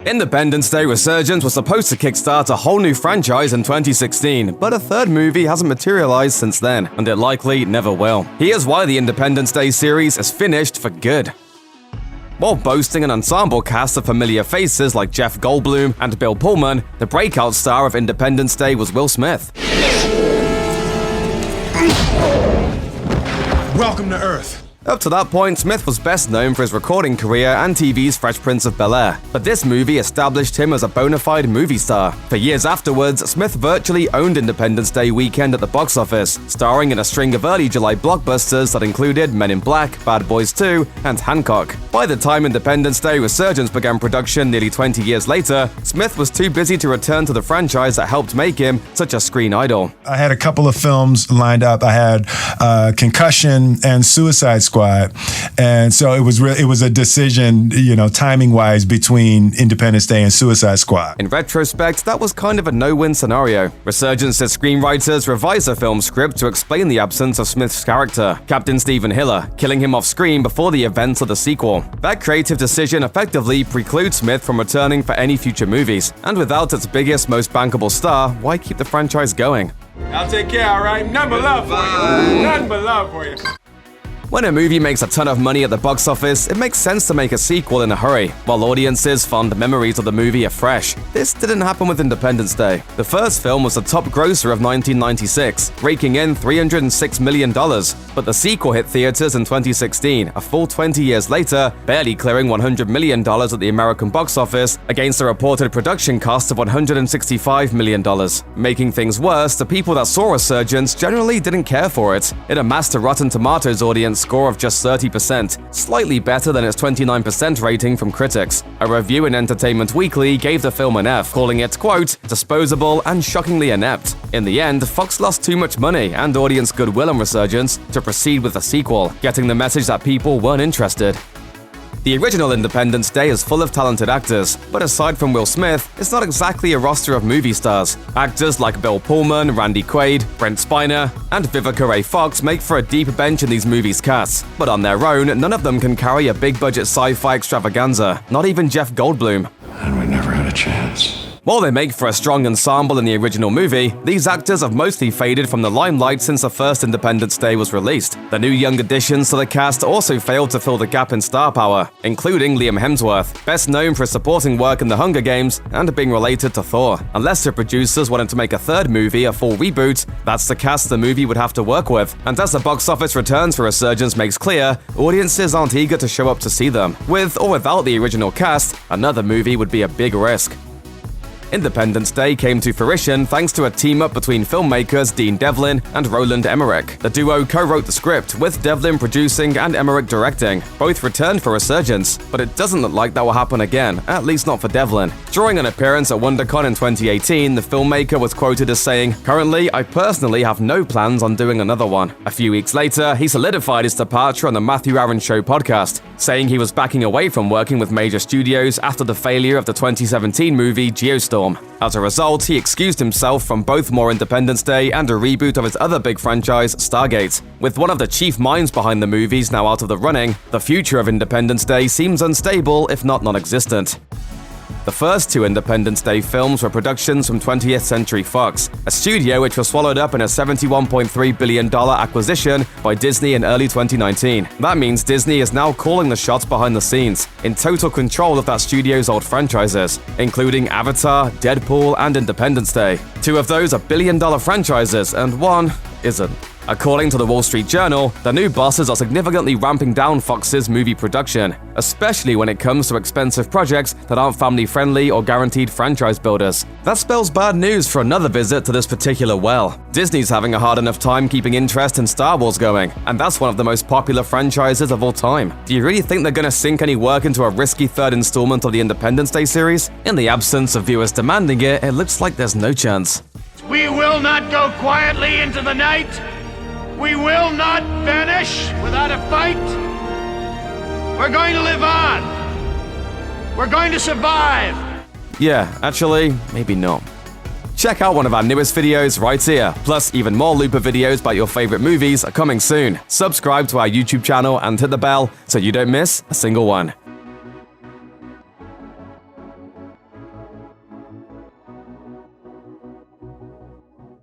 Independence Day Resurgence was supposed to kickstart a whole new franchise in 2016, but a third movie hasn't materialized since then, and it likely never will. Here's why the Independence Day series is finished for good. While boasting an ensemble cast of familiar faces like Jeff Goldblum and Bill Pullman, the breakout star of Independence Day was Will Smith. Welcome to Earth. Up to that point, Smith was best known for his recording career and TV's Fresh Prince of Bel-Air, but this movie established him as a bona fide movie star. For years afterwards, Smith virtually owned Independence Day weekend at the box office, starring in a string of early July blockbusters that included Men in Black, Bad Boys 2, and Hancock. By the time Independence Day Resurgence began production nearly 20 years later, Smith was too busy to return to the franchise that helped make him such a screen idol. I had a couple of films lined up. I had Concussion and Suicide Squad. And so it was a decision, timing-wise between Independence Day and Suicide Squad. In retrospect, that was kind of a no-win scenario. Resurgence's screenwriters revised the film's script to explain the absence of Smith's character, Captain Stephen Hiller, killing him off screen before the events of the sequel. That creative decision effectively precludes Smith from returning for any future movies, and without its biggest, most bankable star, why keep the franchise going? I'll take care, all right? Nothing but love for you. Nothing but love for you. When a movie makes a ton of money at the box office, it makes sense to make a sequel in a hurry, while audiences' fond memories of the movie are fresh. This didn't happen with Independence Day. The first film was the top grosser of 1996, raking in $306 million, but the sequel hit theaters in 2016, a full 20 years later, barely clearing $100 million at the American box office against a reported production cost of $165 million. Making things worse, the people that saw Resurgence generally didn't care for it. It amassed a Rotten Tomatoes audience score of just 30%, slightly better than its 29% rating from critics. A review in Entertainment Weekly gave the film an F, calling it, quote, disposable and shockingly inept. In the end, Fox lost too much money and audience goodwill on Resurgence to proceed with the sequel, getting the message that people weren't interested. The original Independence Day is full of talented actors, but aside from Will Smith, it's not exactly a roster of movie stars. Actors like Bill Pullman, Randy Quaid, Brent Spiner, and Vivica A. Fox make for a deep bench in these movies' casts, but on their own, none of them can carry a big-budget sci-fi extravaganza, not even Jeff Goldblum. And we never had a chance. While they make for a strong ensemble in the original movie, these actors have mostly faded from the limelight since the first Independence Day was released. The new young additions to the cast also failed to fill the gap in star power, including Liam Hemsworth, best known for his supporting work in The Hunger Games and being related to Thor. Unless the producers wanted to make a third movie a full reboot, that's the cast the movie would have to work with. And as the box office returns for Resurgence makes clear, audiences aren't eager to show up to see them. With or without the original cast, another movie would be a big risk. Independence Day came to fruition thanks to a team-up between filmmakers Dean Devlin and Roland Emmerich. The duo co-wrote the script, with Devlin producing and Emmerich directing. Both returned for Resurgence, but it doesn't look like that will happen again, at least not for Devlin. During an appearance at WonderCon in 2018, the filmmaker was quoted as saying, "Currently, I personally have no plans on doing another one." A few weeks later, he solidified his departure on the Matthew Aaron Show podcast, saying he was backing away from working with major studios after the failure of the 2017 movie Geostorm. As a result, he excused himself from both more Independence Day and a reboot of his other big franchise, Stargate. With one of the chief minds behind the movies now out of the running, the future of Independence Day seems unstable, if not non-existent. The first two Independence Day films were productions from 20th Century Fox, a studio which was swallowed up in a $71.3 billion acquisition by Disney in early 2019. That means Disney is now calling the shots behind the scenes, in total control of that studio's old franchises, including Avatar, Deadpool, and Independence Day. Two of those are billion-dollar franchises, and one isn't. According to the Wall Street Journal, the new bosses are significantly ramping down Fox's movie production, especially when it comes to expensive projects that aren't family-friendly or guaranteed franchise builders. That spells bad news for another visit to this particular well. Disney's having a hard enough time keeping interest in Star Wars going, and that's one of the most popular franchises of all time. Do you really think they're gonna sink any work into a risky third installment of the Independence Day series? In the absence of viewers demanding it, it looks like there's no chance. We will not go quietly into the night. We will not vanish without a fight. We're going to live on. We're going to survive. Yeah, actually, maybe not. Check out one of our newest videos right here. Plus, even more Looper videos about your favorite movies are coming soon. Subscribe to our YouTube channel and hit the bell so you don't miss a single one.